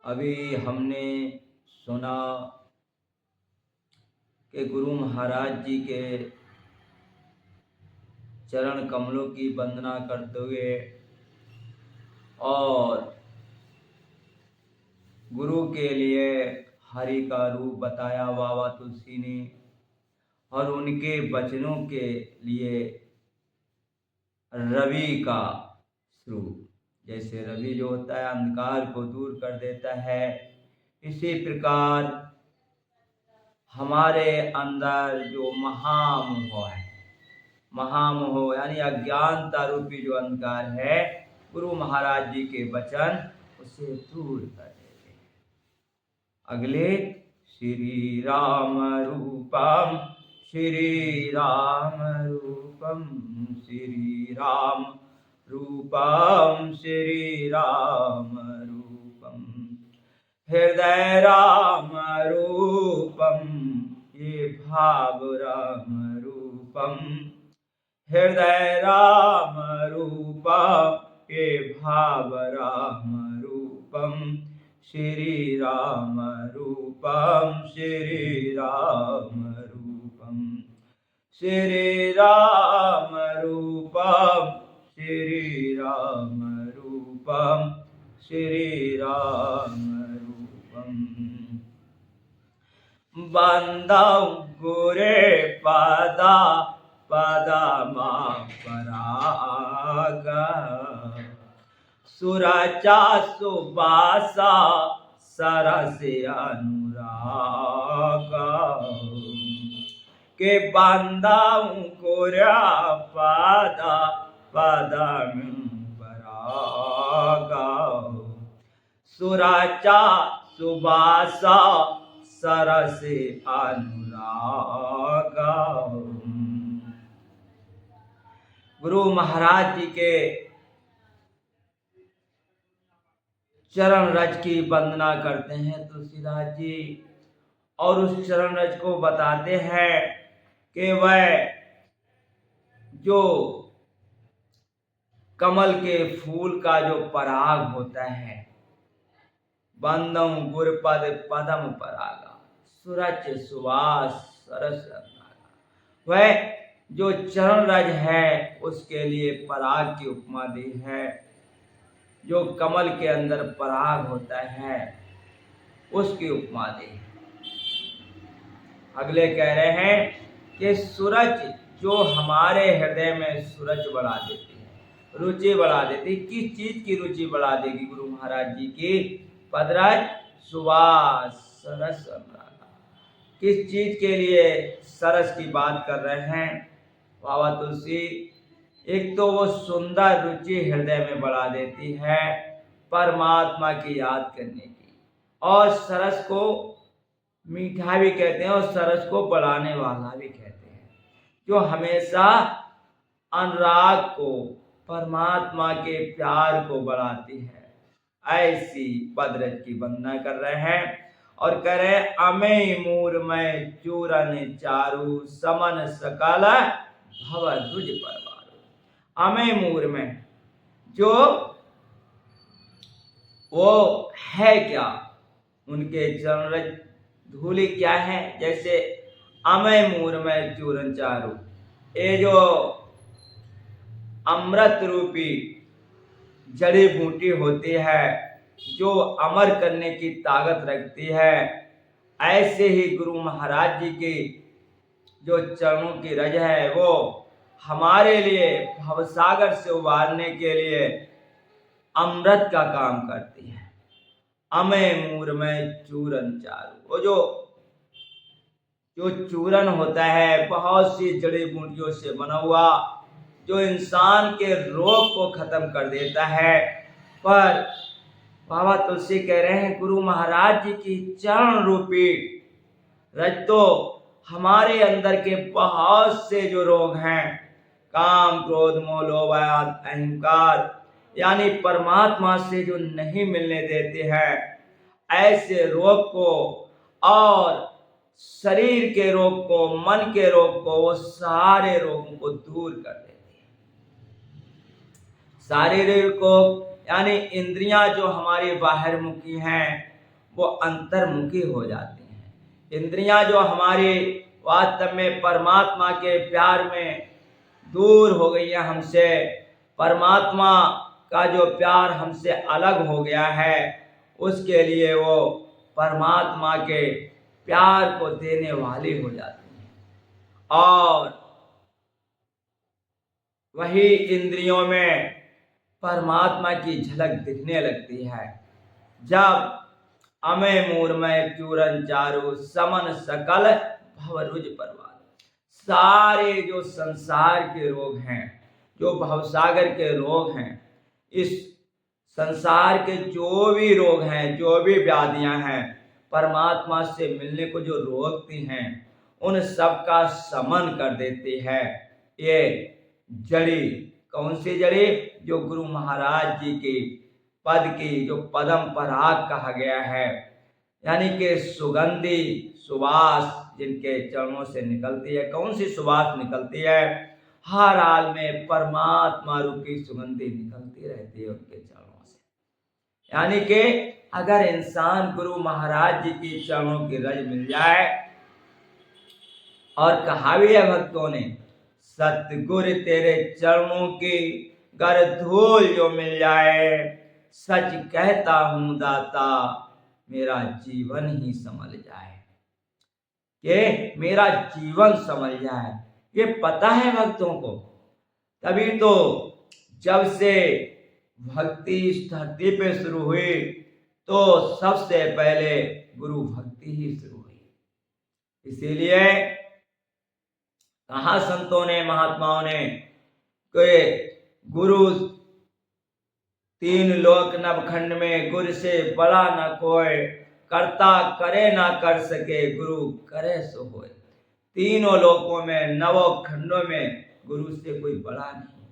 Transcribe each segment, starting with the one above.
अभी हमने सुना कि गुरु महाराज जी के चरण कमलों की वंदना करते हुए और गुरु के लिए हरि का रूप बताया बाबा तुलसी ने, और उनके वचनों के लिए रवि का स्वरूप, जैसे रवि जो होता है अंधकार को दूर कर देता है, इसी प्रकार हमारे अंदर जो महामोह है, महामोह यानी अज्ञानता रूपी जो अंधकार है, गुरु महाराज जी के वचन उसे दूर कर देते हैं। अगले श्री राम रूपम श्री राम रूपम श्री राम रूपम श्री राम रूपम हृदय राम रूपम ये भाव राम रूपम हृदय राम रूपम ये भाव राम रूपम श्री राम रूपम श्री राम रूपम श्री राम रूपम श्री राम रूपम श्री राम रूपम बंदौ गुरे पदा पदमा परागा सुरचा सुबासा सरस अनुरागा के बंदौ गुरे पदा पदम परागा सुरचा सुबासा सरस अनुरागा। गुरु महाराज जी के चरण रज की वंदना करते हैं तुलसीदास जी, और उस चरण रज को बताते हैं कि वह जो कमल के फूल का जो पराग होता है, बंदौ गुरपद पदम परागा सुरच सुवास सरस अनुरागा, वह जो चरण रज है उसके लिए पराग की उपमा दी है। जो कमल के अंदर पराग होता है उसकी उपमा दी है। अगले कह रहे हैं कि सूरज जो हमारे हृदय में सूरज बढ़ा देती है, रुचि बढ़ा देती है। किस चीज की रुचि बढ़ा देगी गुरु महाराज जी की? पदरज सुवास सरस अनुरागा। किस चीज के लिए सरस की बात कर रहे हैं बाबा तुलसी? एक तो वो सुंदर रुचि हृदय में बढ़ा देती है परमात्मा की याद करने की, और सरस को मीठा भी कहते हैं और सरस को बढ़ाने वाला भी कहते हैं, जो हमेशा अनुराग को, परमात्मा के प्यार को बढ़ाती है। ऐसी पदरज की वंदना कर रहे हैं और कह रहे अमे मूरमय चूरन चारु समन सकल भव दुज परवारो। अमे मूर में जो वो है क्या, उनके चरण रज धूलि क्या है? जैसे अमय मूर में चूरन चारु, ये जो अमृत रूपी जड़ी बूटी होती है जो अमर करने की ताकत रखती है, ऐसे ही गुरु महाराज जी की जो चरणों की रज है वो हमारे लिए भवसागर से उबारने के लिए अमृत का काम करती है। अमय मूर में चूरन चारु, वो जो चूरन होता है बहुत सी जड़ी बूटियों से बना हुआ, जो इंसान के रोग को खत्म कर देता है। पर बाबा तुलसी कह रहे हैं गुरु महाराज जी की चरण रूपी रज तो हमारे अंदर के बहुत से जो रोग हैं, काम क्रोध मोह लोभ अहंकार, यानी परमात्मा से जो नहीं मिलने देते हैं, ऐसे रोग को और शरीर के रोग को, मन के रोग को, वो सारे रोगों को दूर कर देती है। शारीरिक को यानी इंद्रियां जो हमारी बाहर मुखी हैं, वो अंतर्मुखी हो जाते हैं। इंद्रियां जो हमारे वास्तव में परमात्मा के प्यार में दूर हो गई है हमसे, परमात्मा का जो प्यार हमसे अलग हो गया है, उसके लिए वो परमात्मा के प्यार को देने वाली हो जाती है। और वही इंद्रियों में परमात्मा की झलक दिखने लगती है। जब अमय मूरमय चूरन चारु समन सकल भवरुज परवार, सारे जो संसार के रोग हैं, जो भवसागर के रोग हैं, इस संसार के जो भी रोग हैं, जो भी व्याधियां हैं, परमात्मा से मिलने को जो रोकती हैं, उन सब का समन कर देती है ये जड़ी। कौन सी जड़ी? जो गुरु महाराज जी के पद की जो पदम पराग कहा गया है, यानी कि सुगंधी सुवास जिनके चरणों से निकलती है। कौन सी सुवास निकलती है? हर हाल में परमात्मा रूपी सुगंधी निकलती रहती है उनके चरणों से। यानी कि अगर इंसान गुरु महाराज जी की चरणों की रज मिल जाए, और कहा भी है भक्तों ने, सतगुरु तेरे चरणों की गर धूल जो मिल जाए, सच कहता हूं दाता मेरा जीवन ही संभल जाए। कि मेरा जीवन संभल जाए, ये पता है भक्तों को। तभी तो जब से भक्ति इस धरती पे शुरू हुई, तो सबसे पहले गुरु भक्ति ही शुरू हुई। इसीलिए कहा संतों ने, महात्माओं ने, कि गुरु तीन लोक नवखंड में गुरु से बड़ा न कोई, करता करे ना कर सके गुरु करे सो होए। तीनों लोकों में, नवों खंडों में गुरु से कोई बड़ा नहीं,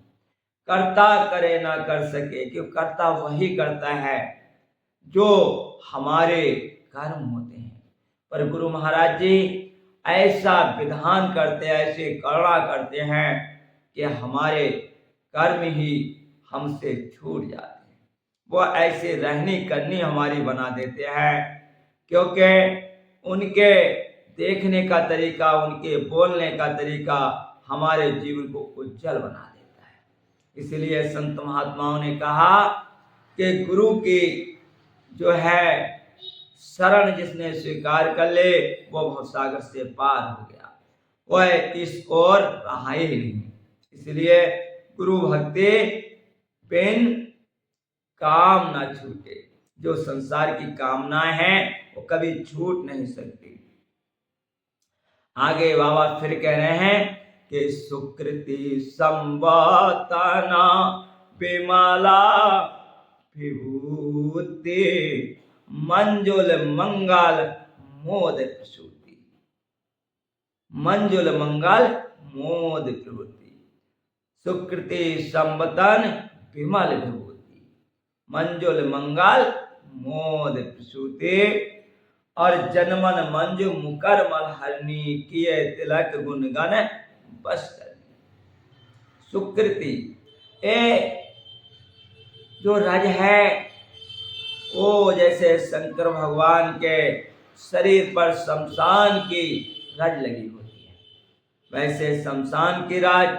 करता करे ना कर सके, क्यों? करता वही करता है जो हमारे कर्म होते हैं। पर गुरु महाराज जी ऐसा विधान करते हैं, ऐसे करुणा करते हैं कि हमारे कर्म ही हमसे छूट जाते हैं। वो ऐसे रहनी करनी हमारी बना देते हैं, क्योंकि उनके देखने का तरीका, उनके बोलने का तरीका हमारे जीवन को उज्जवल बना देता है। इसलिए संत महात्माओं ने कहा कि गुरु की जो है शरण जिसने स्वीकार कर ले, वो भवसागर से पार हो गया, वह इस ओर रहा ही नहीं। इसलिए गुरु भक्ति बिन काम ना छूटे। जो संसार की कामनाएं हैं वो कभी छूट नहीं सकती। आगे बाबा फिर कह रहे हैं कि सुकृति संवातना विमला विभूति मंजुल मंगल मोद प्रसूति। मंजुल मंगल मोद प्रवृत्ति, सुकृति संवतन विमल विभूति, मंजुल मंगल मोद प्रसूति, और जनमन मंजु मुकर मलहरणी किए तिलक गुणगन बस करनी। सुकृति ए जो रज है, वो जैसे शंकर भगवान के शरीर पर शमशान की रज लगी होती है, वैसे शमशान की रज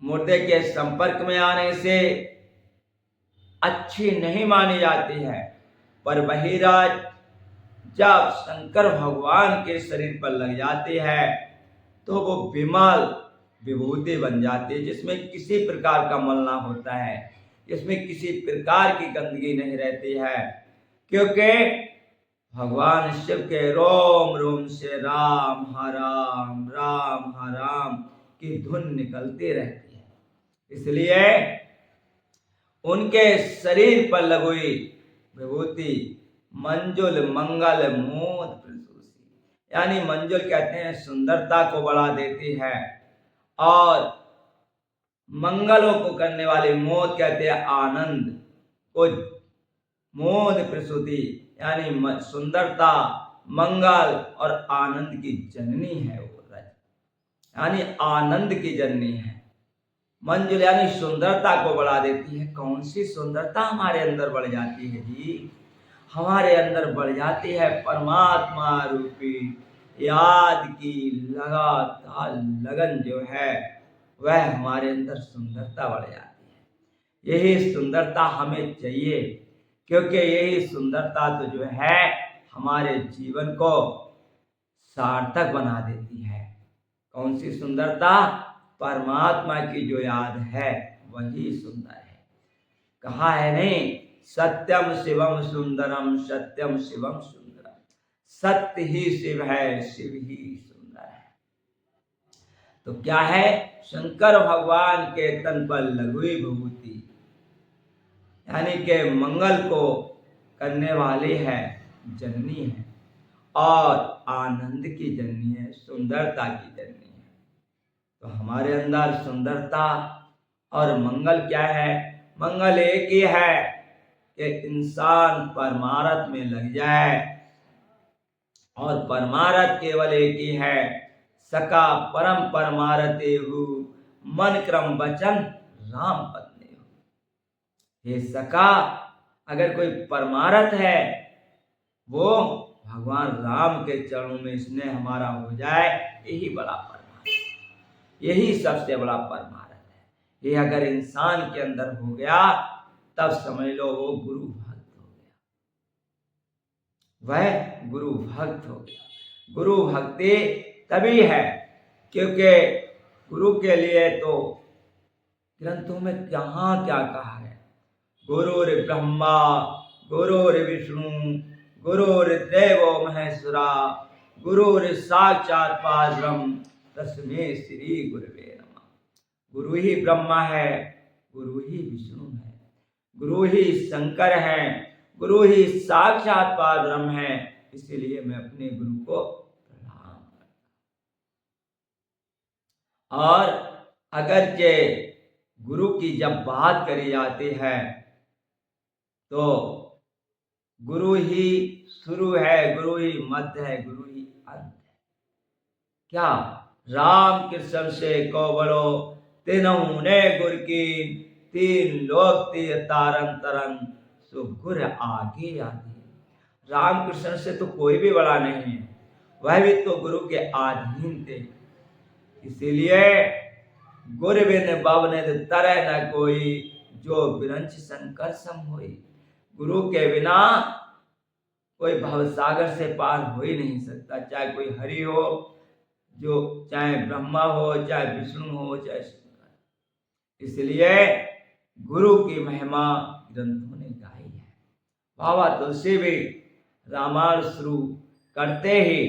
मुर्दे के संपर्क में आने से अच्छी नहीं मानी जाती है। पर वही रज जब शंकर भगवान के शरीर पर लग जाती है तो वो विमल विभूति बन जाती है, जिसमें किसी प्रकार का मल ना होता है, जिसमें किसी प्रकार की गंदगी नहीं रहती है, क्योंकि भगवान शिव के रोम रोम से राम हराम राम हराम की धुन निकलती रहती है। इसलिए उनके शरीर पर लगुई विभूति मंजुल मंगल मोद प्रसूति, यानी मंजुल कहते हैं सुंदरता को बढ़ा देती है, और मंगलों को करने वाले मोद कहते हैं आनंद को। मोद प्रसूति यानी सुंदरता, मंगल और आनंद की जननी है वो रज, यानी आनंद की जननी है। मंजुल यानी सुंदरता को बढ़ा देती है। कौन सी सुंदरता हमारे अंदर बढ़ जाती है जी? हमारे अंदर बढ़ जाती है परमात्मा रूपी याद की लगातार लगन जो है, वह हमारे अंदर सुंदरता बढ़ जाती है। यही सुंदरता हमें चाहिए, क्योंकि यही सुंदरता तो जो है हमारे जीवन को सार्थक बना देती है। कौन सी सुंदरता? परमात्मा की जो याद है वही सुंदर है। कहा है नहीं, सत्यम शिवम सुंदरम, सत्यम शिवम सुंदरम। सत्य ही शिव है, शिव ही सुंदर है। तो क्या है? शंकर भगवान के तन पर लघुई विभूति, यानी के मंगल को करने वाली है, जननी है, और आनंद की जननी है, सुंदरता की जननी है। तो हमारे अंदर सुंदरता और मंगल क्या है? मंगल एक ही है कि इंसान परमार्थ में लग जाए, और परमार्थ केवल एक ही है, सका परम परमारते हु, मन क्रम वचन राम पत्नी हो। हे सका, अगर कोई परमार्थ है वो भगवान राम के चरणों में स्नेह हमारा हो जाए, यही बड़ा परमार्थ है, यही सबसे बड़ा परमार्थ है। ये अगर इंसान के अंदर हो गया तब समझ लो वो गुरु भक्त हो गया, वह गुरु भक्त हो गया। गुरु भक्ति तभी है क्योंकि गुरु के लिए तो ग्रंथों में कहाँ क्या कहा है, गुरुर ब्रह्मा गुरुर विष्णु गुरुर्देवो महेश्वरा गुरुर साक्षात परब्रह्म तस्मै श्री गुरुवे नमः। गुरु ही ब्रह्मा है, गुरु ही विष्णु है, गुरु ही शंकर है, गुरु ही साक्षात परब्रह्म है। इसीलिए मैं अपने गुरु को प्रणाम करता हूं। और अगरचे गुरु की जब बात करी जाती है तो गुरु ही शुरू है, गुरु ही मध्य है, गुरु ही अंत है। क्या? राम कृष्ण से को बड़ो तीनों ने गुर की, तीन लोग तीर तारन तरन सो गुर आगे आगे। राम कृष्ण से तो कोई भी बड़ा नहीं है, वह भी तो गुरु के अधीन थे। इसीलिए गुर बिन बवने तरह न कोई, जो बिरंच शंकर सम होई। गुरु के बिना कोई भवसागर से पार हो ही नहीं सकता, चाहे कोई हरि हो, जो चाहे ब्रह्मा हो, चाहे विष्णु हो, चाहे शंकर। इसलिए गुरु की महिमा ग्रंथों ने गाई है। बाबा तुलसी भी रामायण शुरू करते ही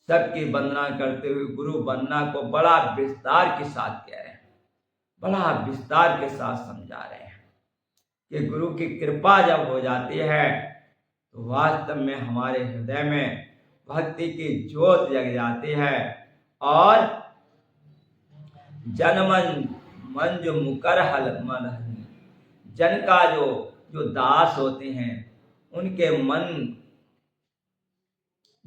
सबकी वंदना करते हुए गुरु वंदना को बड़ा विस्तार के साथ कह रहे हैं, बड़ा विस्तार के साथ समझा रहे हैं कि गुरु की कृपा जब हो जाती है तो वास्तव में हमारे हृदय में भक्ति की ज्योत जग जाती है, और जनमन मंज मुकर हल मलहनी। जन का जो दास होते हैं उनके मन,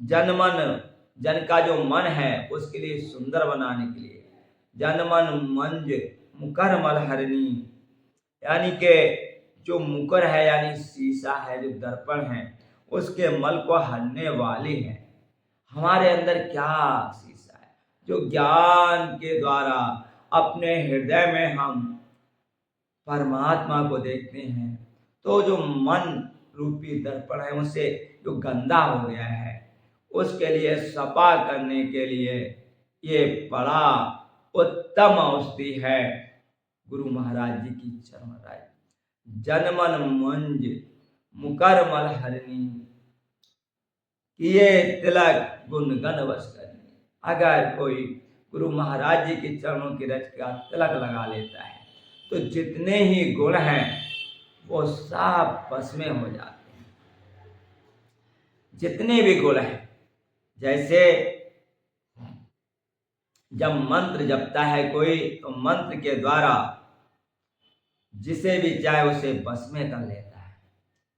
जन का जो मन है उसके लिए सुंदर बनाने के लिए जनमन मंज मुकर मलहरनी, यानी के जो मुकर है यानी शीशा है, जो दर्पण है, उसके मल को हरने वाली है। हमारे अंदर क्या शीशा है? जो ज्ञान के द्वारा अपने हृदय में हम परमात्मा को देखते हैं, तो जो मन रूपी दर्पण है उसे जो गंदा हो गया है उसके लिए सफा करने के लिए ये बड़ा उत्तम औषधि है गुरु महाराज जी की चरण राय। जनमन मंज मुकर मल हरनी, किए तिलक गुण गण वश करनी। अगर कोई गुरु महाराज जी के चरणों की रच का तिलक लगा लेता है तो जितने ही गुण हैं वो सब बस में हो जाते हैं। जितने भी गुण हैं, जैसे जब मंत्र जपता है कोई तो मंत्र के द्वारा जिसे भी चाहे उसे बस में कर लेता है।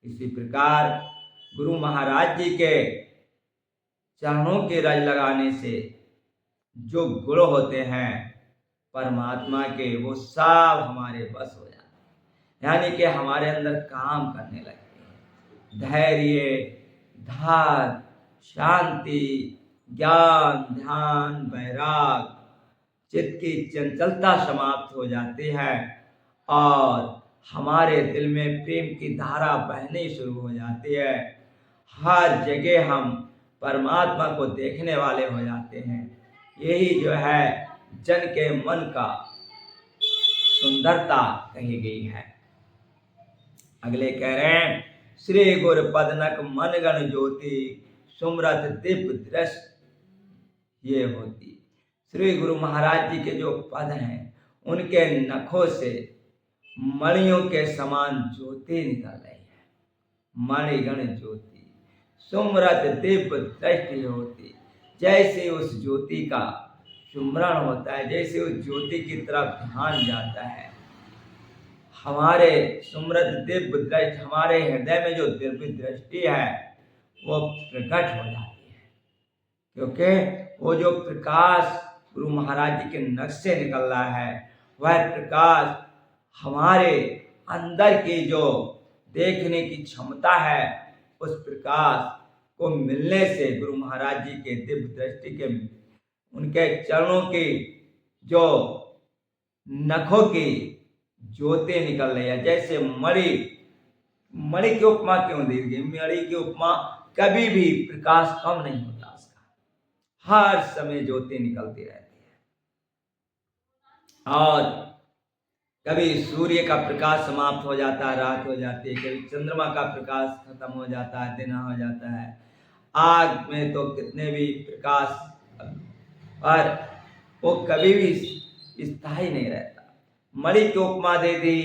इसी प्रकार गुरु महाराज जी के चरणों की रज लगाने से जो गुण होते हैं परमात्मा के, वो सब हमारे बस हो जाते हैं, यानी कि हमारे अंदर काम करने लगते हैं। धैर्य, धार, शांति, ज्ञान, ध्यान, वैराग, चित्त की चंचलता समाप्त हो जाती है और हमारे दिल में प्रेम की धारा बहनी शुरू हो जाती है। हर जगह हम परमात्मा को देखने वाले हो जाते हैं। यही जो है जन के मन का सुंदरता कही गई है। अगले कह रहे हैं, श्री गुर पदनक मन गण ज्योति, सुमरत दिव्य दृष्टि ये होती। श्री गुरु महाराज जी के जो पद हैं उनके नखों से मणियों के समान ज्योति निकल रही है। मणिगण ज्योति, सुमरत दिव्य दृष्टि होती। जैसे उस ज्योति का सुमरण होता है, जैसे उस ज्योति की तरफ ध्यान जाता है, हमारे सुमरत दिव्य दृष्टि, हमारे हृदय में जो दिव्य दृष्टि है वो प्रकट हो जाती है। क्योंकि वो जो प्रकाश गुरु महाराज जी के नख से निकल रहा है, वह प्रकाश हमारे अंदर की जो देखने की क्षमता है, उस प्रकाश को मिलने से गुरु महाराज जी के दिव्य दृष्टि के उनके चरणों की जो नखों की ज्योति निकल रही है। जैसे मणि की उपमा क्यों दी गई? मणि की उपमा कभी भी प्रकाश कम नहीं होता, उसका हर समय ज्योति निकलती रहती है। और कभी सूर्य का प्रकाश समाप्त हो जाता है, रात हो जाती है, कभी चंद्रमा का प्रकाश खत्म हो जाता है, दिन हो जाता है। आग में तो कितने भी प्रकाश, पर वो कभी भी स्थायी नहीं रहता। मणि की उपमा दे दी,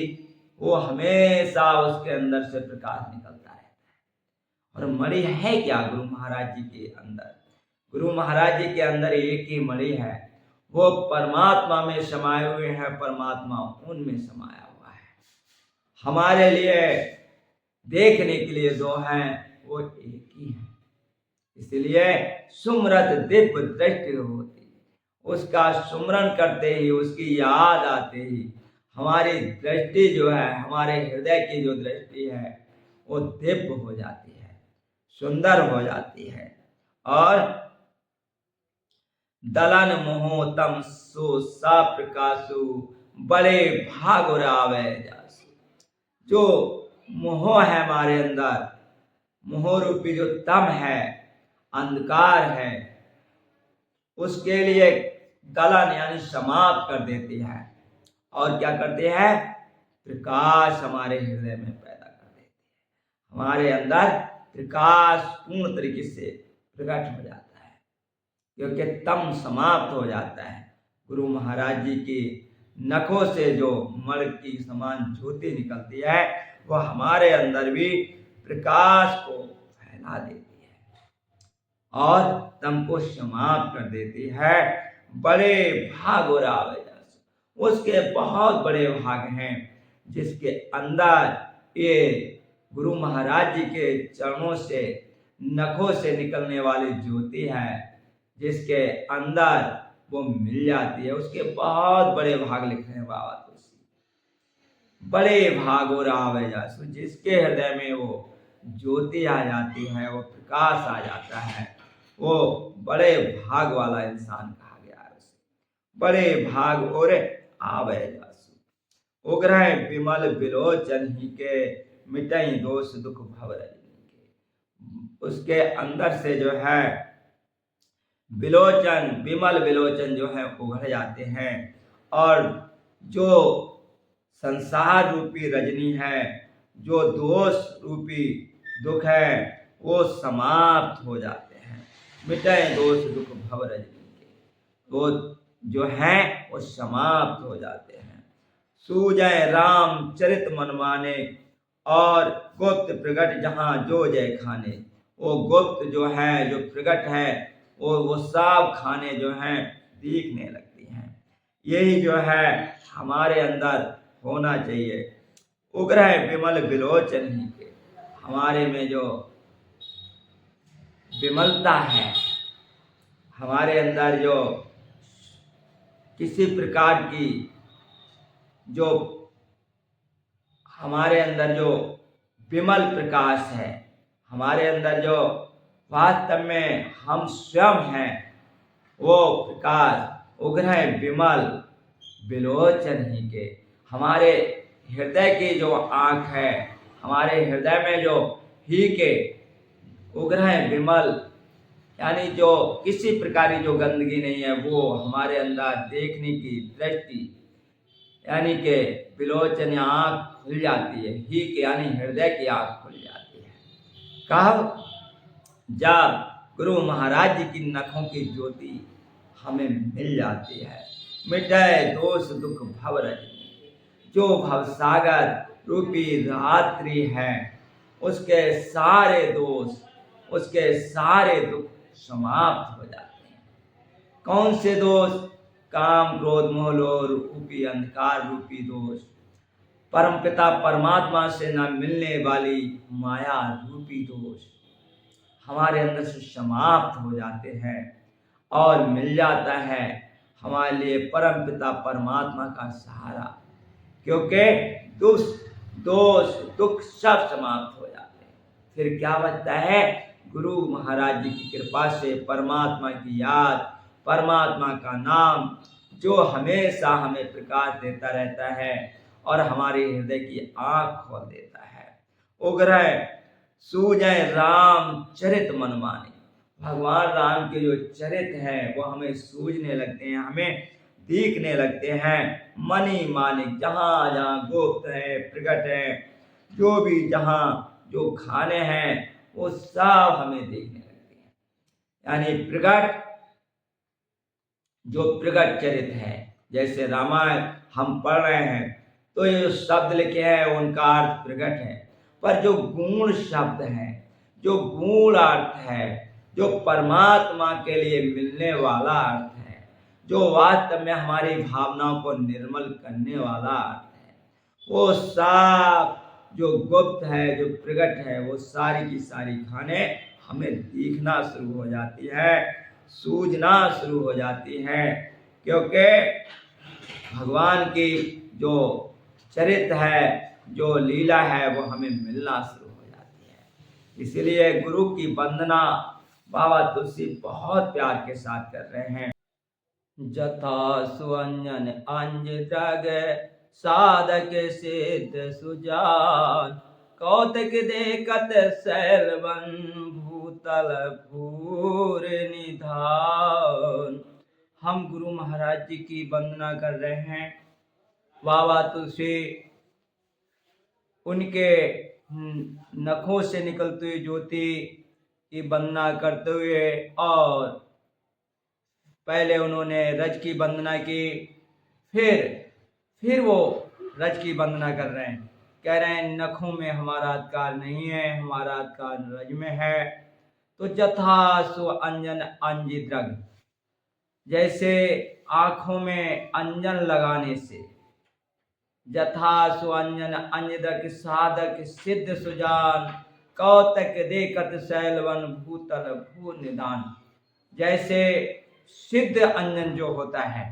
वो हमेशा उसके अंदर से प्रकाश निकलता रहता है। और मणि है क्या गुरु महाराज जी के अंदर? गुरु महाराज जी के अंदर एक ही मणि है, वो परमात्मा में समाये हुए हैं, परमात्मा उनमें समाया हुआ है। हमारे लिए देखने के लिए दो हैं, वो एक ही है। इसलिए सुमरत दिव्य दृष्टि होती। उसका सुमरण करते ही, उसकी याद आते ही हमारी दृष्टि जो है, हमारे हृदय की जो दृष्टि है, वो दिव्य हो जाती है, सुंदर हो जाती है। और दलन मोह तम सो सा प्रकाशु, बड़े भाग आवे जासु। जो मोह है हमारे अंदर, मोह रूपी जो तम है, अंधकार है, उसके लिए दलन यानी समाप्त कर देती है। और क्या करते हैं? प्रकाश हमारे हृदय में पैदा कर देती है। हमारे अंदर प्रकाश पूर्ण तरीके से प्रकट हो जाता है, क्योंकि तम समाप्त हो जाता है। गुरु महाराज जी की नखों से जो मणि की समान ज्योति निकलती है, वह हमारे अंदर भी प्रकाश को फैला देती है और तम को समाप्त कर देती है। बड़े भाग और आवे, उसके बहुत बड़े भाग हैं, जिसके अंदर ये गुरु महाराज जी के चरणों से, नखों से निकलने वाली ज्योति है, जिसके अंदर वो मिल जाती है। उसके बहुत बड़े भाग लिखे हैं बाबा तुलसी। बड़े भाग और आवे जासु, जिसके हृदय में वो ज्योति आ जाती है, वो प्रकाश आ जाता है, वो बड़े भाग वाला इंसान कहा गया है उसे। बड़े भाग और आवे जासु, उग्रह विमल बिलोचन ही के, मिटई दोष दुख भव रजनी के। उसके अंदर से जो है बिलोचन, विमल बिलोचन जो है उभर जाते हैं, और जो संसार रूपी रजनी है, जो दोष रूपी दुख है, वो समाप्त हो जाते हैं। मिटे दोष दुख भव रजनी के, वो जो है वो समाप्त हो जाते हैं। सूजय राम चरित मन माने, और गुप्त प्रगट जहाँ जो जय खाने। वो गुप्त जो है, जो प्रगट है, वो सब खाने जो हैं दिखने लगती हैं। यही जो है हमारे अंदर होना चाहिए। उग्रह विमल बिलोचन ही के, हमारे में जो विमलता है, हमारे अंदर जो किसी प्रकार की जो हमारे अंदर जो विमल प्रकाश है, हमारे अंदर जो वास्तव में हम स्वयं हैं, वो प्रकाश उग्र है विमल बिलोचन ही के। हमारे हृदय की जो आँख है, हमारे हृदय में जो ही के उग्र है विमल, यानी जो किसी प्रकार की जो गंदगी नहीं है, वो हमारे अंदर देखने की दृष्टि यानी कि विलोचन आँख खुल जाती है, ही के यानी हृदय की आँख खुल जाती है। कब? जब गुरु महाराज जी की नखों की ज्योति हमें मिल जाती है। मिटाए दोष दुख भव रजनी, जो भवसागर रूपी रात्रि है, उसके सारे दोष, उसके सारे दुख समाप्त हो जाते हैं। कौन से दोष? काम क्रोध मोह लोभ रूपी अंधकार रूपी दोष, परमपिता परमात्मा से न मिलने वाली माया रूपी दोष हमारे अंदर से समाप्त हो जाते हैं और मिल जाता है हमारे लिए परम पिता परमात्मा का सहारा, क्योंकि दोष दुख सब समाप्त हो जाते हैं। फिर क्या बचता है? गुरु महाराज जी की कृपा से परमात्मा की याद, परमात्मा का नाम, जो हमेशा हमें प्रकाश देता रहता है और हमारे हृदय की आँख खोल देता है। उग्र सूझे राम चरित मन माने, भगवान राम के जो चरित हैं वो हमें सूझने लगते हैं, हमें दिखने लगते हैं। मनी मानिक, जहाँ जहाँ गुप्त है प्रकट है, जो भी जहाँ जो खाने हैं वो सब हमें देखने लगते हैं। यानी प्रकट, जो प्रकट चरित है, जैसे रामायण हम पढ़ रहे हैं तो ये जो शब्द लिखे हैं उनका अर्थ प्रकट है, पर जो गूढ़ शब्द है, जो गूढ़ अर्थ है, जो परमात्मा के लिए मिलने वाला अर्थ है, जो वास्तव में हमारी भावनाओं को निर्मल करने वाला अर्थ है, वो सब जो गुप्त है, जो प्रकट है, वो सारी की सारी खाने हमें दिखना शुरू हो जाती है, सूझना शुरू हो जाती है, क्योंकि भगवान की जो चरित्र है, जो लीला है, वो हमें मिलना शुरू हो जाती है। इसलिए गुरु की वंदना बाबा तुलसी बहुत प्यार के साथ कर रहे हैं। जथा सुअंजन अंज जग साधक सिद्ध सुजान, कौतक देखत शैलवन भूतल भूर निधान। हम गुरु महाराज जी की वंदना कर रहे हैं। बाबा तुलसी उनके नखों से निकलती हुई ज्योति की वंदना करते हुए, और पहले उन्होंने रज की वंदना की, फिर वो रज की वंदना कर रहे हैं, कह रहे हैं नखों में हमारा अधिकार नहीं है, हमारा अधिकार रज में है। तो जथा सु अंजन अंजिद्रग, जैसे आंखों में अंजन लगाने से, जथा सुअंजन अंजदक साधक सिद्ध सुजान, कौतक देखत शैलवन भूतल भू निदान। जैसे सिद्ध अंजन जो होता है,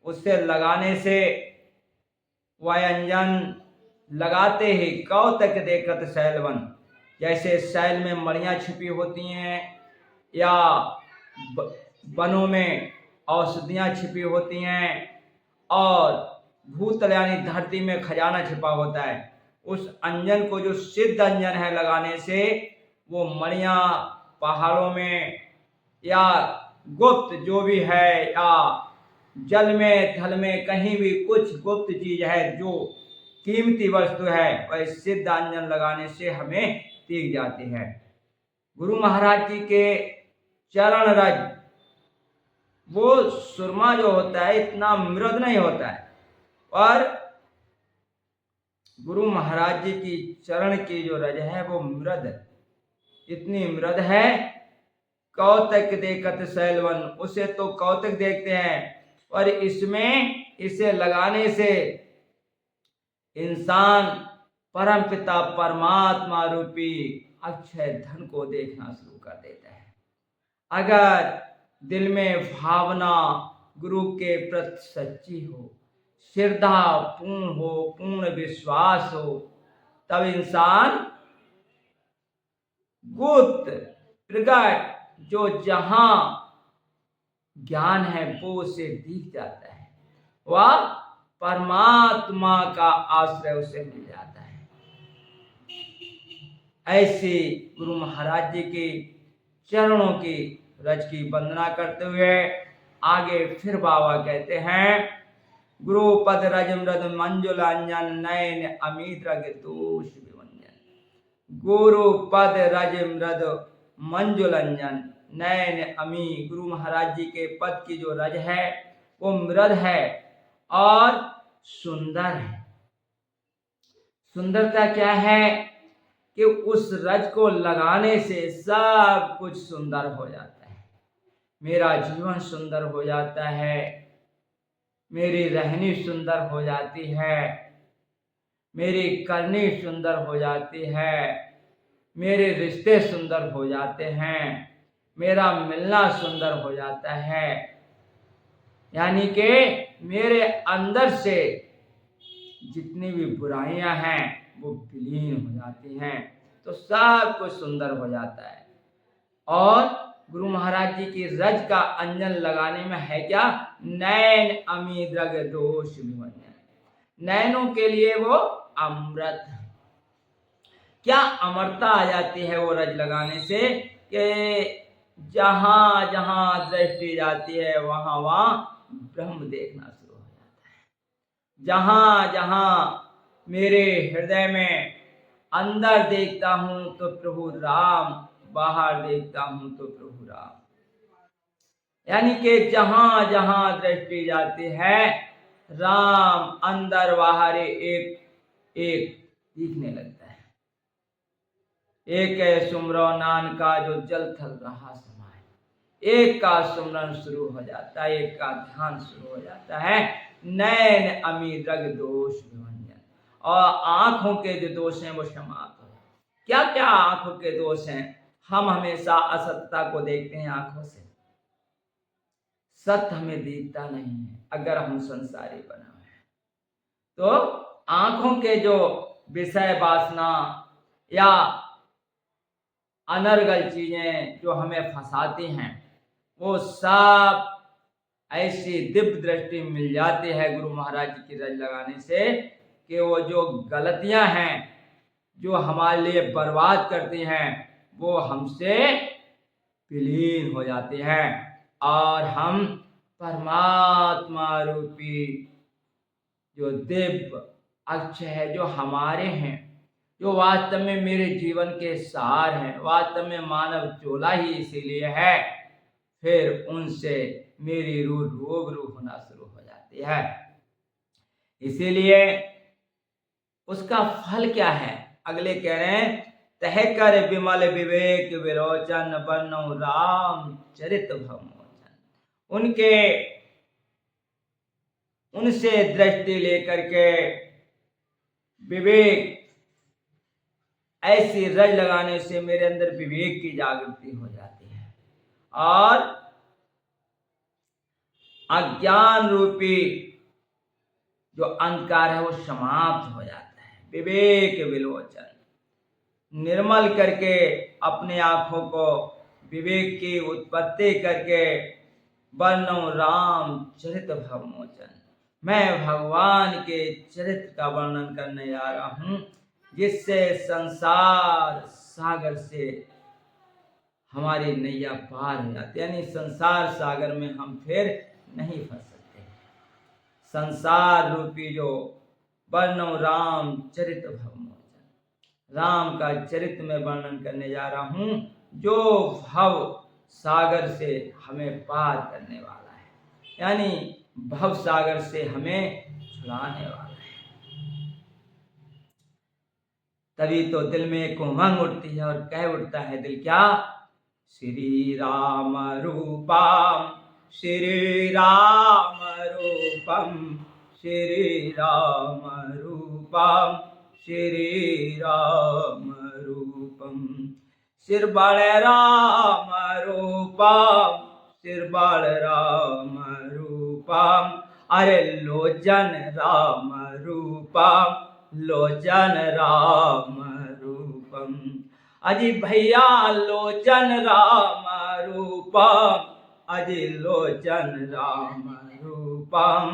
उससे लगाने से वह अंजन लगाते ही कौतक देखत शैलवन, जैसे शैल में मणियाँ छिपी होती हैं या वनों में औषधियाँ छिपी होती हैं और भूतल यानी धरती में खजाना छिपा होता है, उस अंजन को, जो सिद्ध अंजन है, लगाने से वो मणियाँ पहाड़ों में या गुप्त जो भी है, या जल में थल में कहीं भी कुछ गुप्त चीज है, जो कीमती वस्तु है, वह सिद्ध अंजन लगाने से हमें दिख जाती है। गुरु महाराज जी के चरण रज, वो सुरमा जो होता है इतना मृद नहीं होता है, और गुरु महाराज जी की चरण की जो रज है वो मृद, इतनी मृद है। कौतक देखत शैलवन, उसे तो कौतक देखते हैं, और इसमें इसे लगाने से इंसान परम पिता परमात्मा रूपी अक्षय धन को देखना शुरू कर देता है। अगर दिल में भावना गुरु के प्रति सच्ची हो, श्रद्धा पूर्ण हो, पूर्ण विश्वास हो, तब इंसान गुप्त प्रकट जो जहां ज्ञान है वो उसे दिख जाता है, वह परमात्मा का आश्रय उसे मिल जाता है। ऐसे गुरु महाराज जी के चरणों की रज की वंदना करते हुए आगे फिर बाबा कहते हैं, गुरु पद रज मृद मंजुल अंजन नयन अमित रग दोष विभंजन। गुरु पद रज मृद मंजुल अंजन नयन अमी। गुरु महाराज जी के पद की जो रज है वो मृद है और सुंदर है। सुंदरता क्या है कि उस रज को लगाने से सब कुछ सुंदर हो जाता है। मेरा जीवन सुंदर हो जाता है, मेरी रहनी सुंदर हो जाती है, मेरी करनी सुंदर हो जाती है, मेरे रिश्ते सुंदर हो जाते हैं, मेरा मिलना सुंदर हो जाता है। यानी कि मेरे अंदर से जितनी भी बुराइयां हैं वो विलीन हो जाती हैं, तो सब कुछ सुंदर हो जाता है। और गुरु महाराज जी की रज का अंजन लगाने में है क्या? नैन अमी द्रग दोष विभंजन। नैनों के लिए वो अमृत। क्या अमरता आ जाती है वो रज लगाने से कि जहां जहां दृष्टि जाती है वहां वहां ब्रह्म देखना शुरू हो जाता है। जहां जहां मेरे हृदय में अंदर देखता हूं तो प्रभु राम, बाहर देखता हूं तो प्रभु राम। यानी कि जहां जहां दृष्टि जाती है राम अंदर बाहर एक एक दिखने लगता है। एक है सुमरो नान का जो जल थल रहा समाए। एक का सुमरन शुरू हो जाता है, एक का ध्यान शुरू हो जाता है। नैन अमी रग दोष विभंजन। और आंखों के जो दोष हैं वो समाप्त हो। क्या क्या आंखों के दोष हैं? हम हमेशा असत्यता को देखते हैं आंखों से, सत्य हमें दिखता नहीं है अगर हम संसारी बना हुए हैं। तो आंखों के जो विषय वासना या अनर्गल चीजें जो हमें फंसाती हैं वो सब ऐसी दिव्य दृष्टि मिल जाती है गुरु महाराज जी की रज लगाने से कि वो जो गलतियां हैं जो हमारे लिए बर्बाद करती हैं वो हमसे विलीन हो जाती हैं और हम परमात्मा रूपी जो दिव्य अक्षय है जो हमारे हैं, जो वास्तव में मेरे जीवन के सार हैं, वास्तव में मानव चोला ही इसीलिए है, फिर उनसे मेरी रूह रूबरू होना शुरू हो जाती है। इसीलिए उसका फल क्या है? अगले कह रहे हैं, तह कर विमल विवेक विरोचन बनो राम चरित भवमोचन। उनसे दृष्टि लेकर के विवेक, ऐसी रज लगाने से मेरे अंदर विवेक की जागृति हो जाती है और अज्ञान रूपी जो अंधकार है वो समाप्त हो जाता है। विवेक विलोचन, निर्मल करके अपने आंखों को विवेक की उत्पत्ति करके वर्णो राम चरित भवमोचन। मैं भगवान के चरित्र का वर्णन करने जा रहा हूं जिससे संसार सागर से हमारी नैया पार हो जाती है। यानी संसार सागर में हम फिर नहीं फंस सकते। संसार रूपी जो वर्णो राम चरित भवमोचन, राम का चरित्र में वर्णन करने जा रहा हूं जो भव सागर से हमें पार करने वाला है, यानी भव सागर से हमें छुड़ाने वाला है। तभी तो दिल में एक उमंग उठती है और कह उठता है दिल क्या? श्री राम रूपम, श्री राम रूपम, श्री राम रूपम, श्री राम रूपम। सिर बड़ राम रूपम, सिर बड़ राम रूपम, अरे लोचन राम रूपम, लोचन राम रूपम। अजि भैया लोचन राम रूपम, अजि लोचन राम रूपम,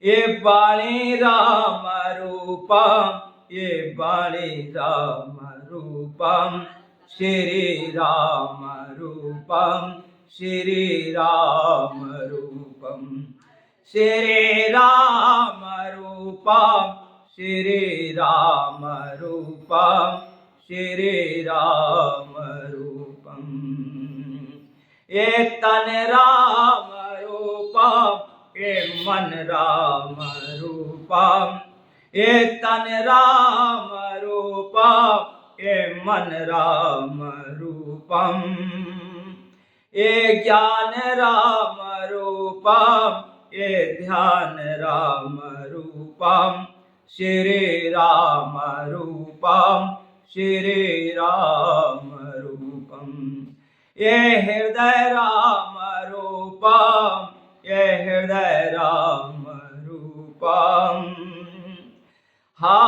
ये वाणी राम रूपम, ये वाणी राम रूपम, श्री राम रूपम, श्री राम रूपम, श्री राम रूपम, श्री राम रूपम, श्री राम रूपम, ये तन राम रूपम, ये मन राम रूपम, ये तन राम रूपम, ये मन राम रूपम, ये ज्ञान राम रूपम, ये ध्यान राम रूपम, श्री राम रूपम, श्री राम रूपम, ये हृदय राम रूपम, ये हृदय राम रूपम, हा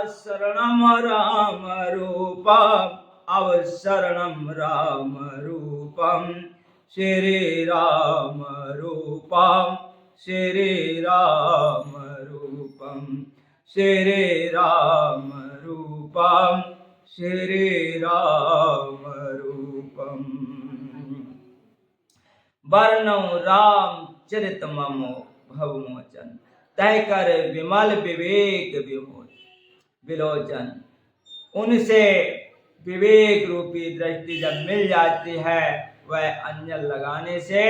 शरणम राम रूपम, अवशरणम राम रूपम, श्री राम रूपम, श्री राम रूपम, श्री राम रूपम, श्री राम रूपम, वर्णो राम चरित ममो भवमोचन, तय कर विमल विवेक विलोचन, उनसे विवेक रूपी दृष्टि जब मिल जाती है वह अंजन लगाने से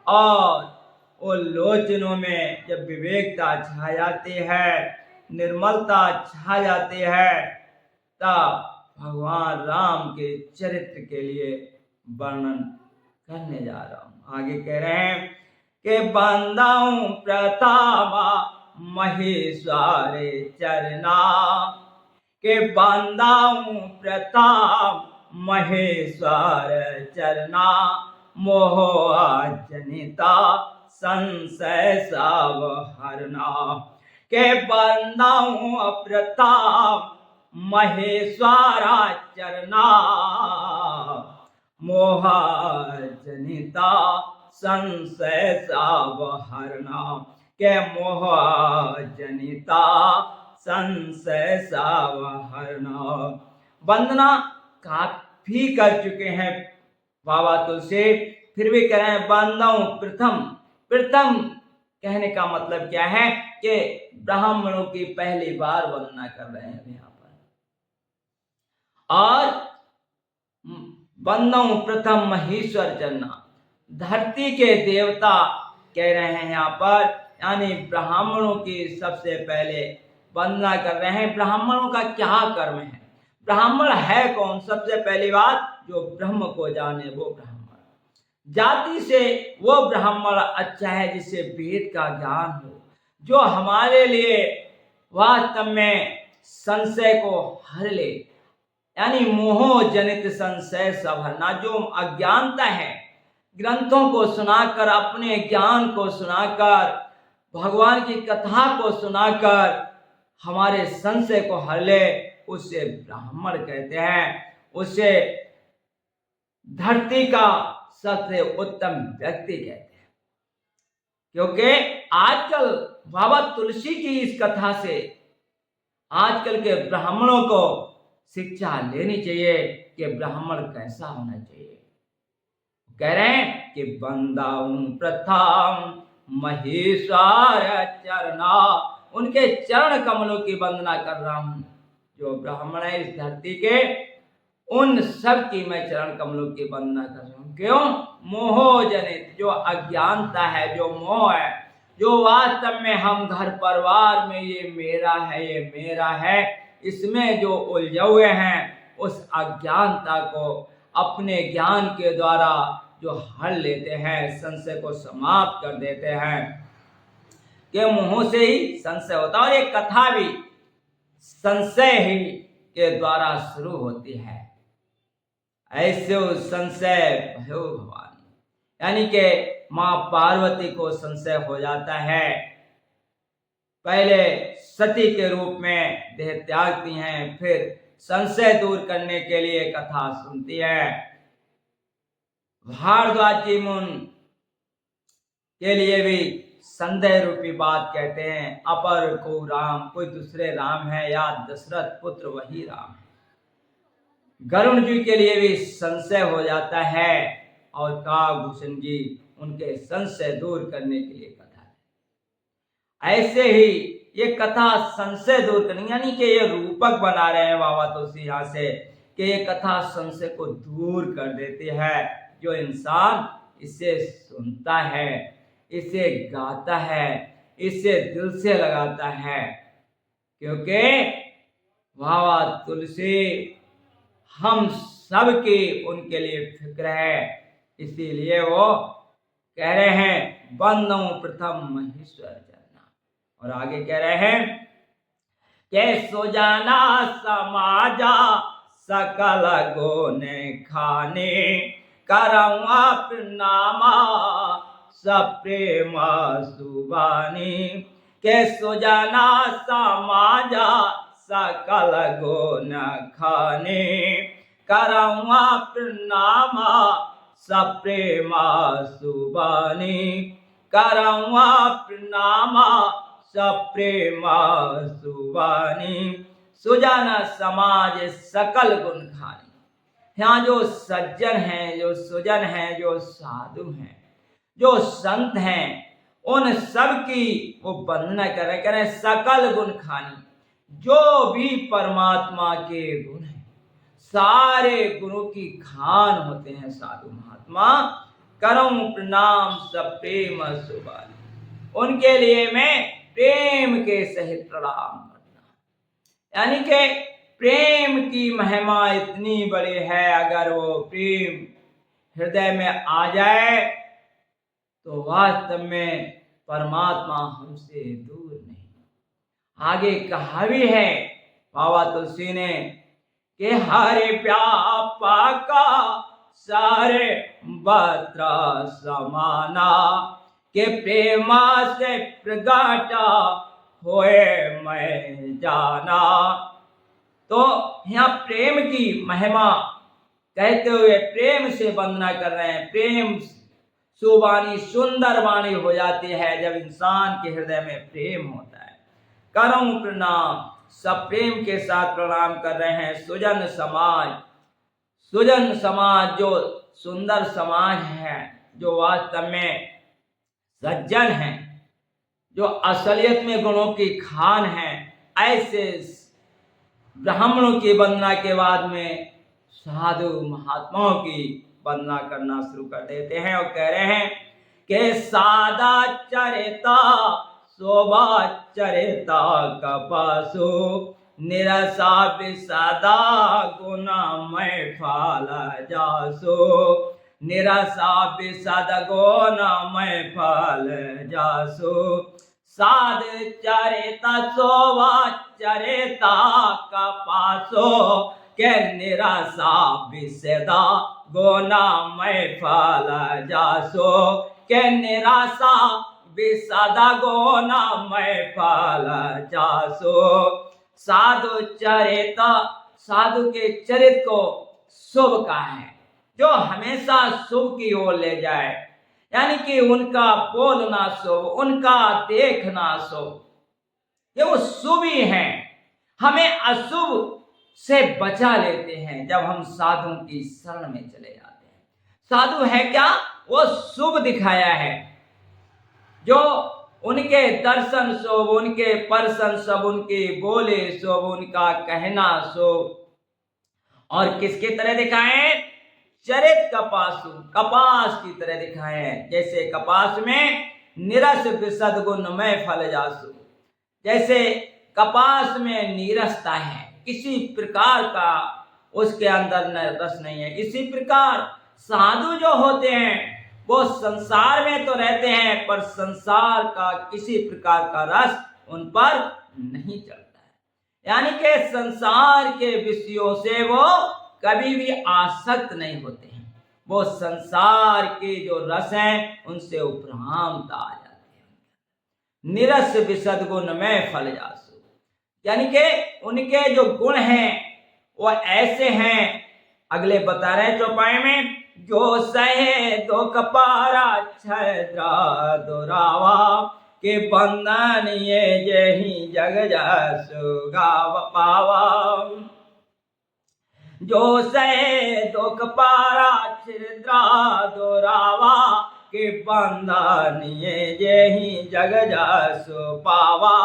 और उन लोचनों में जब विवेकता छा जाती है, निर्मलता छा जाती है, तब भगवान राम के चरित्र के लिए वर्णन करने जा रहा हूं। आगे कह रहे हैं कि बंदाऊं प्रतामा महेश्वर चरना, के बंदाऊं प्रताप महेश्वर चरना, मोह जनिता संशय सब हरना, के बंदाऊं प्रताप महेश्वर चरना, मोह जनिता संशय सब हरना, के मोह जनिता संशय सब हरना। वंदना काफी कर चुके हैं बाबा तुलसी, फिर भी कह रहे हैं बंदाऊं प्रथम। प्रथम कहने का मतलब क्या है कि ब्राह्मणों की पहली बार वंदना कर रहे हैं यहाँ पर, और बंदाऊं प्रथम महेश्वर चरना, धरती के देवता कह रहे हैं यहाँ पर, यानी ब्राह्मणों की सबसे पहले वंदना कर रहे हैं। ब्राह्मणों का क्या कर्म है, ब्राह्मण है कौन? सबसे पहली बात, जो ब्रह्म को जाने वो ब्राह्मण, जाति से वो ब्राह्मण अच्छा है जिससे वेद का ज्ञान हो, जो हमारे लिए वास्तव में संशय को हर ले, यानी मोह जनित संशय सब हरना। जो अज्ञानता है, ग्रंथों को सुनाकर, अपने ज्ञान को सुनाकर, भगवान की कथा को सुनाकर हमारे संशय को हर ले, उसे ब्राह्मण कहते हैं, उसे धरती का सबसे उत्तम व्यक्ति कहते हैं। क्योंकि आजकल बाबा तुलसी की इस कथा से आजकल के ब्राह्मणों को शिक्षा लेनी चाहिए कि ब्राह्मण कैसा होना चाहिए। कह रहे हैं कि बंदाऊं प्रथम महेश्वर चरना, उनके चरण कमलों की वंदना कर रहा हूं। जो ब्राह्मण है इस धरती के, उन सब की मैं चरण कमलों की वंदना कर रहा हूं। क्यों? मोह जनित, जो अज्ञानता है, जो मोह है, जो वास्तव में हम घर परिवार में ये मेरा है, ये मेरा है, इसमें जो उलझे हुए हैं, उस अज्ञानता को अपने ज्ञान के द्वारा जो हल लेते हैं, संशय को समाप्त कर देते हैं। कि मोह से ही संशय होता है, और एक कथा भी संशय ही के द्वारा शुरू होती है। ऐसे संशय भयो भवानी, यानी कि मां पार्वती को संशय हो जाता है। पहले सती के रूप में देह त्यागती हैं, फिर संशय दूर करने के लिए कथा सुनती है। भारद्वाज जी मुनि के लिए भी संदेह रूपी बात कहते हैं, अपर को राम, कोई दूसरे राम है या दशरथ पुत्र वही राम है। गरुण जी के लिए भी संशय हो जाता है और काकभूषण जी उनके संशय दूर करने के लिए कथा है। ऐसे ही ये कथा संशय दूर करने, यानी कि ये रूपक बना रहे हैं बाबा तुलसी यहाँ से कि ये कथा संशय को दूर कर देती है। जो इंसान इसे सुनता है, इसे गाता है, इसे दिल से लगाता है, क्योंकि बाबा तुलसी हम सब की उनके लिए फिक्र है, इसीलिए वो कह रहे हैं बंदो प्रथम महेश्वर चरना। और आगे कह रहे हैं के सुजाना समाजा सकल गोने खाने करवा प्रणामा सप्रेम सुबानी। के सुजाना समाजा सकल गुण खाने करवा प्रणामा सप्रेमा सुबानी। करवा प्रणामा सप्रेमा सुबानी। सुजाना समाज सकल गुण खानी। यहाँ जो सज्जन हैं, जो सुजन हैं, जो साधु हैं, जो संत हैं, उन सब की वो वंदना कर रहे सकल गुण खानी। जो भी परमात्मा के गुण हैं, सारे गुणों की खान होते हैं साधु महात्मा। करम प्रणाम सब प्रेम सुबानी, उनके लिए मैं प्रेम के सहित प्रणाम करना। यानी कि प्रेम की महिमा इतनी बड़ी है, अगर वो प्रेम हृदय में आ जाए तो वास्तव में परमात्मा हमसे दूर नहीं। आगे कहा भी है बाबा तुलसी ने कि हरे व्यापा का सारे बत्रा समाना के प्रेमा से प्रगाटा होए मैं जाना। तो यहाँ प्रेम की महिमा कहते हुए प्रेम से वंदना कर रहे हैं। प्रेम सुबानी, सुंदर वाणी हो जाती है जब इंसान के हृदय में प्रेम होता है। करम प्रणाम, सब प्रेम के साथ प्रणाम कर रहे हैं। सुजन समाज, सुजन समाज जो सुंदर समाज है, जो वास्तव में सज्जन है, जो असलियत में गुणों की खान है, ऐसे ब्राह्मणों की वंदना के बाद में साधु महात्माओं की वंदना करना शुरू कर देते हैं और कह रहे हैं कि सादा चरिता शोभा चरिता कपासो निरसा विसादा गुना मैं फाल जासो। निरसा विसाद गुना मैं फाल जासो। साध चरिता शोभा चरिता कपासो के निराशा विषदा गोना मैं फल जासो। के निराशा विषदा गोना मैं फल जासो। साधु चरित, साधु के चरित को शुभ का है, जो हमेशा शुभ की ओर ले जाए, यानी कि उनका बोलना शुभ, उनका देखना शुभ, ये वो शुभ ही है। हमें अशुभ से बचा लेते हैं जब हम साधुओं की शरण में चले जाते हैं। साधु है क्या? वो शुभ दिखाया है, जो उनके दर्शन शुभ, उनके पर्सन शुभ, उनके बोले शुभ, उनका कहना शुभ। और किसकी तरह दिखाए? चरित कपासु, कपास की तरह दिखाए हैं। जैसे कपास में निरस विशद गुण में फल जासु, जैसे कपास में नीरसता है, किसी प्रकार का उसके अंदर रस नहीं है। इसी प्रकार साधु जो होते हैं वो संसार में तो रहते हैं, पर संसार का किसी प्रकार का रस उन पर नहीं चढ़ता है। यानी कि संसार के विषयों से वो कभी भी आसक्त नहीं होते हैं। वो संसार के जो रस हैं उनसे उपरांत आ जाते हैं। निरस विशद गुण में फल जासु, यानी कि उनके जो गुण हैं वो ऐसे हैं, अगले बता रहे हैं चौपाई में, जो सहे दुख पारा छद्रा दुरावा के बंधन ये जही जग जसु गाव पावा। जो सहे दुख पारा छिद्रा दुरावा के बंधन ये जही जग जसु पावा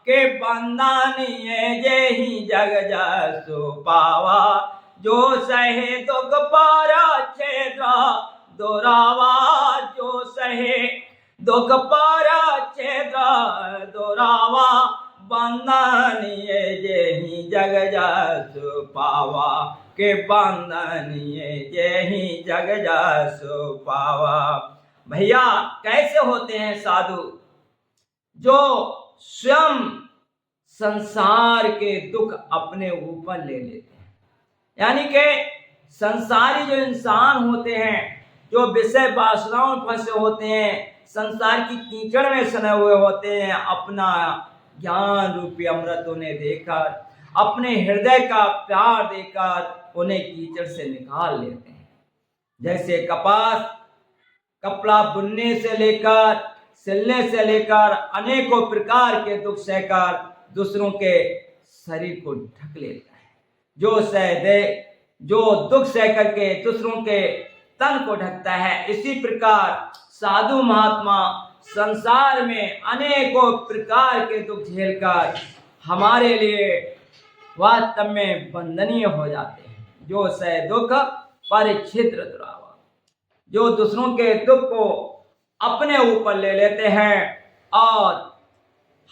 के बंधन ये जही जग जसु पावा। जो सहे दुख पारा छिद्रा दुरावा जो सहे दुख पारा छिद्रा दुरावा बंधन ये जेहि जग जसु पावा के बंधन ये जेहि जग जसु पावा। भैया कैसे होते हैं साधु? जो स्वयं संसार के दुख अपने ऊपर ले लेते हैं, यानी कि संसारी जो इंसान होते हैं, जो विषय वासनाओं में फंसे होते हैं, संसार की कीचड़ में सने हुए होते हैं, अपना ज्ञान रूपी अमृत उन्हें देकर, अपने हृदय का प्यार देकर उन्हें कीचड़ से निकाल लेते हैं। जैसे कपास कपड़ा बुनने से लेकर सिलने से लेकर अनेकों प्रकार के दुख सहकर दूसरों के शरीर को ढक लेता है। जो दुख सह करके दूसरों के तन को ढकता है, इसी प्रकार साधु महात्मा संसार में अनेकों प्रकार के दुख झेलकर हमारे लिए वास्तव में वंदनीय हो जाते हैं। जो सह दुख परिच्छिद्र दुरावा, जो दूसरों के दुख को अपने ऊपर ले लेते हैं और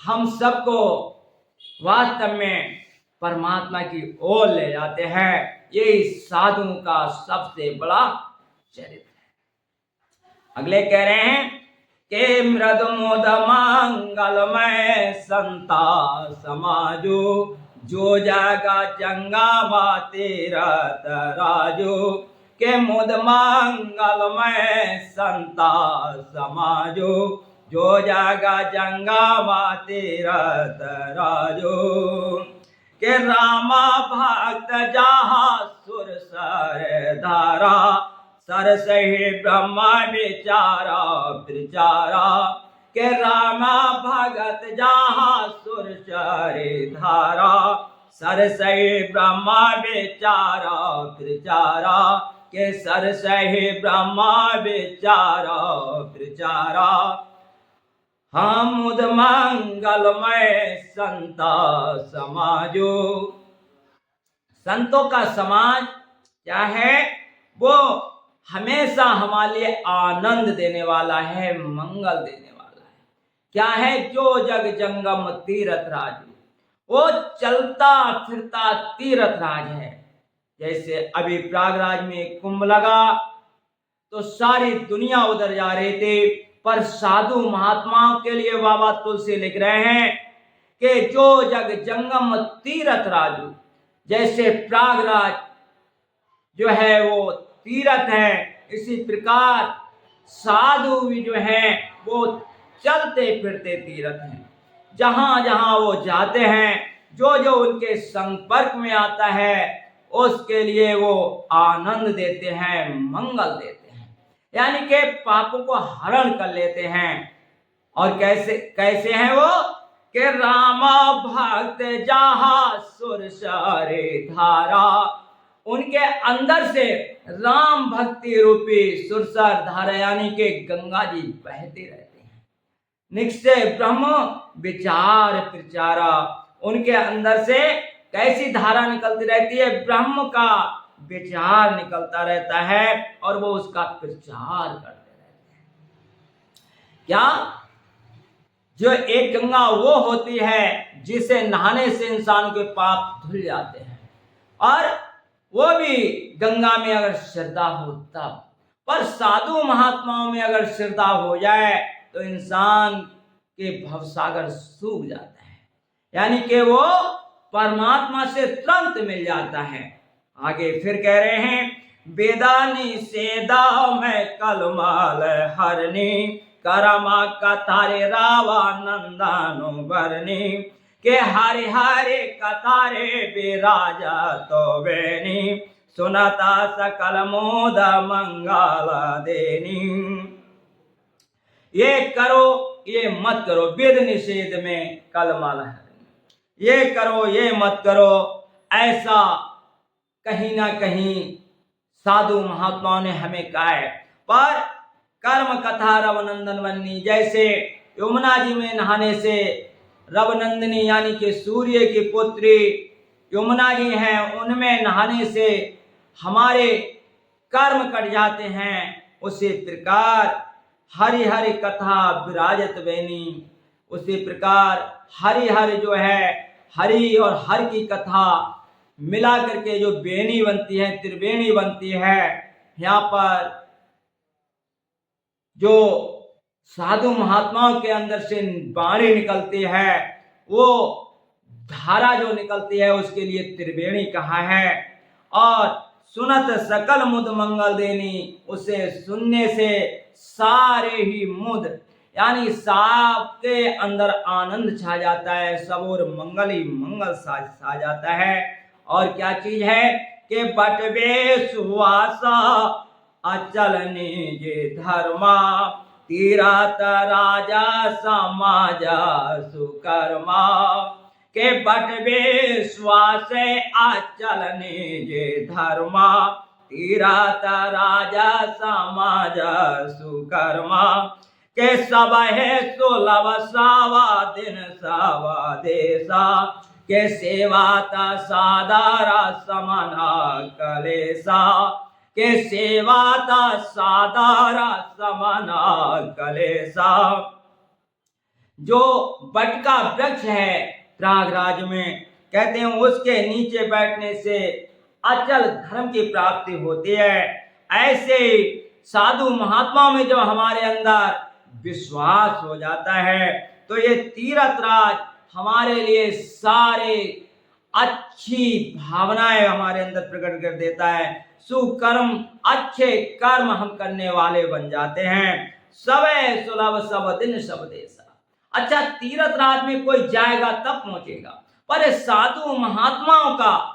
हम सबको वास्तव में परमात्मा की ओर ले जाते हैं। यही साधुओं का सबसे बड़ा चरित्र है। अगले कह रहे हैं के मृद मुद मंगलमय संता समाजो जो जागा चंगा बाते रत राजो के मुद मंगलमय संता समाजो जो जागा चंगा बाते रत राजो के रामा भक्त जहा सुर सर धारा सर सही ब्रह्मा विचारा प्रचारा के रामा भगत जहा सुर सर धारा सर सही ब्रह्मा विचारा प्रचारा के सर सही ब्रह्मा विचारा प्रचारा। हम मुद मंगलमय संता समाजो, संतों का समाज क्या है? वो हमेशा हमारे लिए आनंद देने वाला है, मंगल देने वाला है। क्या है? जो जग जंगम तीर्थ राज, वो चलता फिरता तीर्थ राज है। जैसे अभी प्रयागराज में कुंभ लगा तो सारी दुनिया उधर जा रही थी, पर साधु महात्माओं के लिए बाबा तुलसी लिख रहे हैं कि जो जग जंगम तीर्थ राजू, जैसे प्रयागराज जो है वो तीर्थ है, इसी प्रकार साधु भी जो है वो चलते फिरते तीर्थ हैं। जहां जहां वो जाते हैं, जो जो उनके संपर्क में आता है उसके लिए वो आनंद देते हैं, मंगल देते हैं, यानी कि पापों को हरण कर लेते हैं। और कैसे कैसे हैं वो? कि रामा भक्त जहा सुर सारे धारा, उनके अंदर से राम भक्ति रूपी सुरसर धारा यानी कि गंगा जी बहते रहते हैं। निश्चय ब्रह्म विचार प्रचारा, उनके अंदर से कैसी धारा निकलती रहती है? ब्रह्म का विचार निकलता रहता है और वो उसका प्रचार करते रहते हैं। क्या? जो एक गंगा वो होती है जिसे नहाने से इंसान के पाप धुल जाते हैं, और वो भी गंगा में अगर श्रद्धा हो तब। पर साधु महात्माओं में अगर श्रद्धा हो जाए तो इंसान के भवसागर सूख जाता है, यानी कि वो परमात्मा से तुरंत मिल जाता है। आगे फिर कह रहे हैं वेदानी सेदा में कलमाल हरनी करमा का तारे रावा नंदानो बरनी के हरे हरे कतारे बिराजा तो बेनी सुनता सकल मोद मंगल देनी। ये करो ये मत करो, वेद निषेध में कलमल है। ये करो ये मत करो, ऐसा कहीं ना कहीं साधु महात्माओं ने हमें कहा है। पर कर्म कथा रवनंदन बननी, जैसे यमुना जी में नहाने से रवनंदनी यानी कि सूर्य की पुत्री यमुना जी हैं, उनमें नहाने से हमारे कर्म कट जाते हैं। उसी प्रकार हरि हरि कथा विराजत बेनी, उसी प्रकार हरि हरि जो है हरि और हर की कथा मिला करके जो बेनी बनती है, त्रिवेणी बनती है। यहाँ पर जो साधु महात्माओं के अंदर से वाणी निकलती है, वो धारा जो निकलती है, उसके लिए त्रिवेणी कहा है। और सुनत सकल मुद मंगल देनी, उसे सुनने से सारे ही मुद यानी सबके अंदर आनंद छा जाता है, सब और मंगल ही मंगल छा जाता है। और क्या चीज है कि बटवे सुवासा अचल निज धर्मा, तीरथ राजा समाजा सुकर्मा। के बटवे श्वास अचल निज धर्मा, तीरथ राजा समाज सुकर्मा। के सब है सुलभ सावा दिन सावा देसा, के सेवाता साधारा समना कलेसा, के सेवाता साधारा समना कलेसा। जो बट का वृक्ष है प्रयागराज में, कहते हैं उसके नीचे बैठने से अचल धर्म की प्राप्ति होती है। ऐसे साधु महात्मा में जब हमारे अंदर विश्वास हो जाता है, तो ये तीरथ राज हमारे लिए सारे अच्छी भावनाएं हमारे अंदर प्रकट कर देता है। सुकर्म अच्छे कर्म हम करने वाले बन जाते हैं। सबे सुलभ सब दिन सब देसा। अच्छा, तीरथ राज में कोई जाएगा तब पहुंचेगा, पर साधु महात्माओं का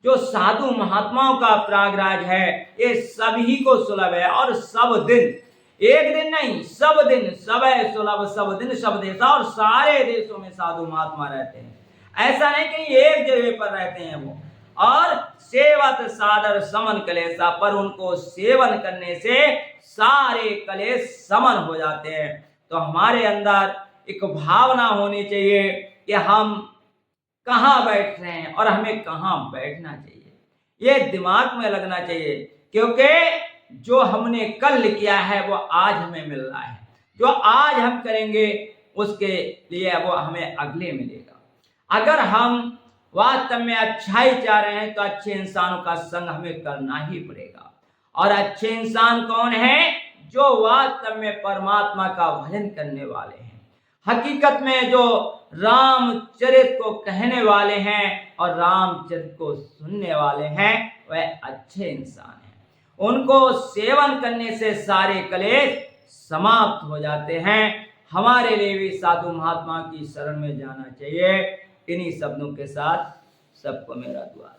जो साधु महात्माओं का प्रयागराज है, ये सभी को सुलभ है। और सब दिन, एक दिन नहीं, सब दिन, सब सुलभ सब दिन सब देशा। और सारे देशों में साधु महात्मा रहते हैं, ऐसा नहीं कि एक जगह पर रहते हैं वो। और सेवत सादर समन कलेसा, पर उनको सेवन करने से सारे कलेश समन हो जाते हैं। तो हमारे अंदर एक भावना होनी चाहिए कि हम कहाँ बैठ रहे हैं और हमें कहाँ बैठना चाहिए, ये दिमाग में लगना चाहिए। क्योंकि जो हमने कल किया है वो आज हमें मिल रहा है, जो आज हम करेंगे उसके लिए वो हमें अगले मिलेगा। अगर हम वास्तव में अच्छाई चाह रहे हैं तो अच्छे इंसानों का संग हमें करना ही पड़ेगा। और अच्छे इंसान कौन है? जो वास्तव में परमात्मा का भजन करने वाले हैं, हकीकत में जो रामचरित को कहने वाले हैं और रामचरित को सुनने वाले हैं, वह अच्छे इंसान हैं। उनको सेवन करने से सारे कलेश समाप्त हो जाते हैं। हमारे लिए भी साधु महात्मा की शरण में जाना चाहिए। इन्हीं शब्दों के साथ सबको मेरा दुआ।